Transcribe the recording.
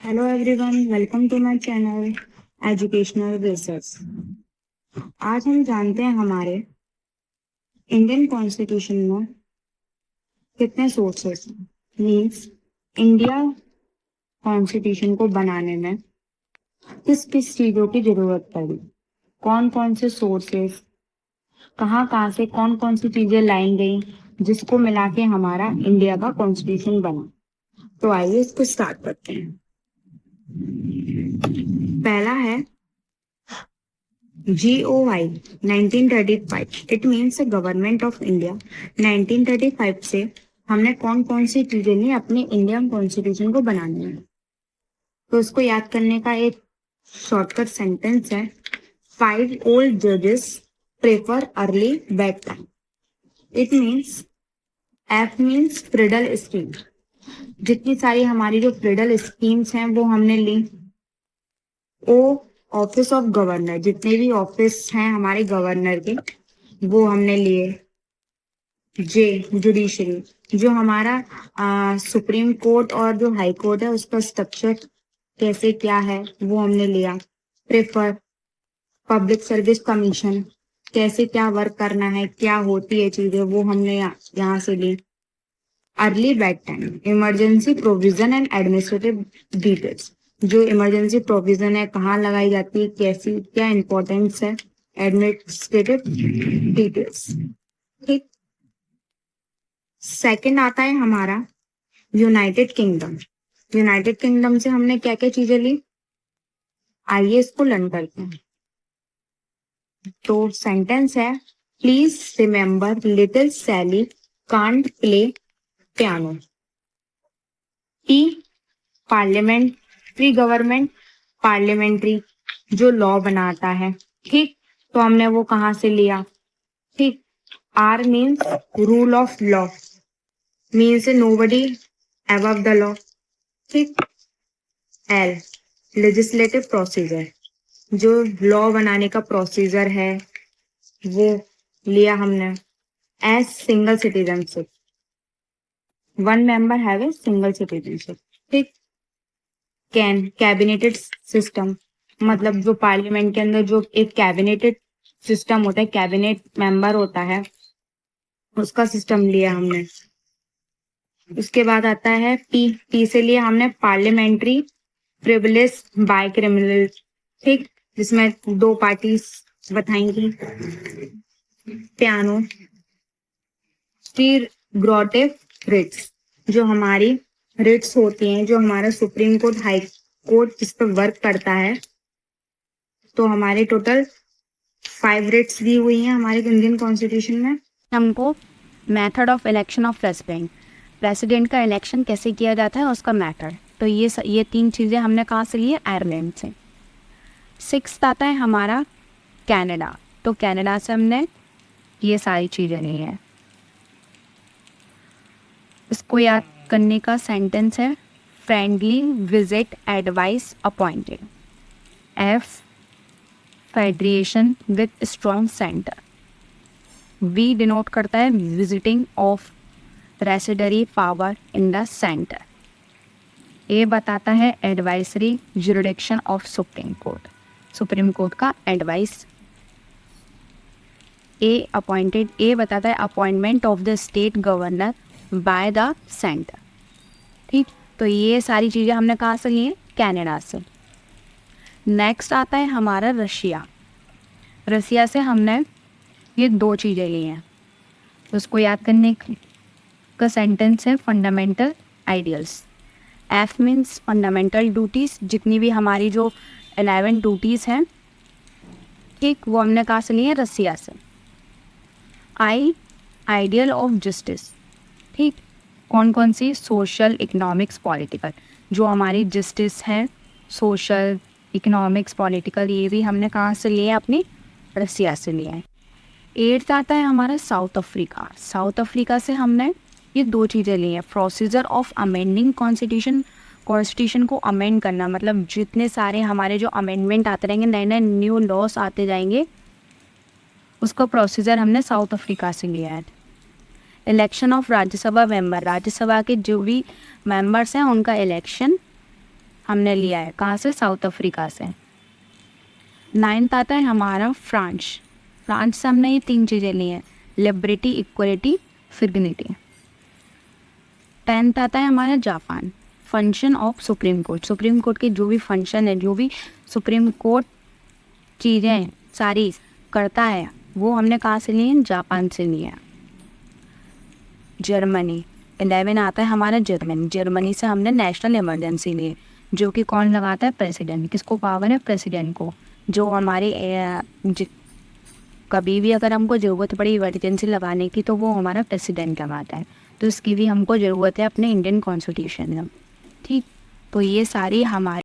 Hello everyone, welcome to my channel educational research. आज हम जानते हैं हमारे इंडियन कॉन्स्टिट्यूशन में कितने सोर्सेस मींस इंडिया कॉन्स्टिट्यूशन को बनाने में किस किस चीजों की जरूरत पड़ी, कौन कौन से सोर्सेस, कहाँ कहाँ से कौन कौन सी चीजें लाई गई जिसको मिला के हमारा इंडिया का कॉन्स्टिट्यूशन बना। तो आइए इसको स्टार्ट करते हैं। पहला है GOI 1935। It means government of India. 1935 से हमने कौन कौन सी चीजें ली अपने इंडियन कॉन्स्टिट्यूशन को बनाने में। तो उसको याद करने का एक शॉर्टकट सेंटेंस है, 5 ओल्ड जजेस prefer early bed time. It means F means Friedel scheme. जितनी सारी हमारी जो फ्रीडल स्कीम्स हैं वो हमने ली। ओ ऑफिस ऑफ गवर्नर, जितने भी ऑफिस हैं हमारे गवर्नर के वो हमने लिए। जे जुडिशरी, जो हमारा सुप्रीम कोर्ट और जो हाई कोर्ट है उसका स्ट्रक्चर कैसे क्या है वो हमने लिया। प्रेफर पब्लिक सर्विस कमीशन, कैसे क्या वर्क करना है, क्या होती है चीजें, वो हमने यहाँ से ली। Early bed time, emergency provision and administrative details, जो इमरजेंसी प्रोविजन है कहाँ लगाई जाती है, कैसी क्या इंपॉर्टेंस है, एडमिनिस्ट्रेटिव डिटेल्स। ठीक। सेकंड आता है हमारा यूनाइटेड किंगडम। यूनाइटेड किंगडम से हमने क्या क्या चीजें ली, आइए इसको लर्न करते हैं। तो सेंटेंस है, please remember little Sally can't play piano. T parliamentary government, parliamentary जो लॉ बनाता है। ठीक। तो हमने वो कहाँ से लिया। ठीक। R means rule of law, means nobody above the law. ठीक। एल लेजिस्लेटिव प्रोसीजर, जो लॉ बनाने का प्रोसीजर है वो लिया हमने। S single citizenship, one member have a single citizenship. ठीक। कैन कैबिनेटेड सिस्टम, मतलब जो पार्लियामेंट के अंदर जो एक कैबिनेटेड सिस्टम होता है, कैबिनेट मेंबर होता है, उसका सिस्टम लिया हमने। उसके बाद आता है पी, पी से लिया हमने पार्लियामेंट्री प्रिविलेज बाय क्रिमिनल। ठीक। जिसमें दो पार्टीज बताएंगी। पियानो फिर ग्रोटिव रिट्स, जो हमारी रिट्स होती हैं, जो हमारा सुप्रीम कोर्ट हाई कोर्ट जिस पर वर्क करता है। तो हमारे टोटल 5 रिट्स दी हुई हैं हमारे इंडियन कॉन्स्टिट्यूशन में। हमको method of election of president, president का इलेक्शन कैसे किया जाता है उसका मैटर। तो ये 3 चीज़ें हमने कहाँ से ली है, आयरलैंड से। 6th आता है हमारा कनाडा। तो कनाडा से हमने ये सारी चीज़ें ली हैं। इसको याद करने का सेंटेंस है, friendly visit advice appointed. F federation with strong centre. V denote करता है vesting of residuary power in the centre. A बताता है advisory jurisdiction of supreme court, supreme court का एडवाइस। ए बताता है appointment of the state governor by the centre. ठीक। तो ये सारी चीज़ें हमने कहाँ से ली हैं, कनाडा से। नेक्स्ट आता है हमारा रशिया। रशिया से हमने ये 2 चीज़ें ली हैं। तो उसको याद करने का सेंटेंस है, fundamental ideals. F means fundamental duties, जितनी भी हमारी जो 11 ड्यूटीज़ हैं, ठीक, वो हमने कहाँ से ली है, रसिया से। आई आइडियल ऑफ जस्टिस। ठीक। कौन कौन सी, सोशल इकोनॉमिक्स पॉलिटिकल, जो हमारी जस्टिस है, सोशल इकोनॉमिक्स पॉलिटिकल, ये भी हमने कहाँ से लिए, अपनी रसिया से लिया है। 8th आता है हमारा साउथ अफ्रीका। साउथ अफ्रीका से हमने ये 2 चीज़ें ली हैं, प्रोसीजर ऑफ अमेंडिंग कॉन्स्टिट्यूशन को अमेंड करना, मतलब जितने सारे हमारे जो अमेंडमेंट आते रहेंगे, नए नए न्यू लॉस आते जाएंगे, उसका प्रोसीजर हमने साउथ अफ्रीका से लिया है। Election of Rajya Sabha member, Rajya Sabha के जो भी मेंबर्स हैं उनका इलेक्शन हमने लिया है कहाँ से, साउथ अफ्रीका से। 9th आता है हमारा फ्रांस। फ्रांस से हमने ये 3 चीज़ें ली हैं, लिबर्टी, इक्वलिटी, फिग्निटी। 10th आता है हमारा Japan. Function of supreme court, supreme court के जो भी फंक्शन है, जो भी सुप्रीम कोर्ट चीज़ें सारी करता है, वो हमने कहाँ से लिए हैं, जापान से लिए हैं। जर्मनी। 11 आता है हमारा जर्मनी। जर्मनी से हमने नेशनल इमरजेंसी ली, जो कि कौन लगाता है, प्रेसिडेंट। किसको पावर है, प्रेसिडेंट को। जो हमारी कभी भी अगर हमको ज़रूरत पड़ी इमरजेंसी लगाने की, तो वो हमारा प्रेसिडेंट लगाता है। तो इसकी भी हमको ज़रूरत है अपने इंडियन कॉन्स्टिट्यूशन में। ठीक, तो ये सारी हमारी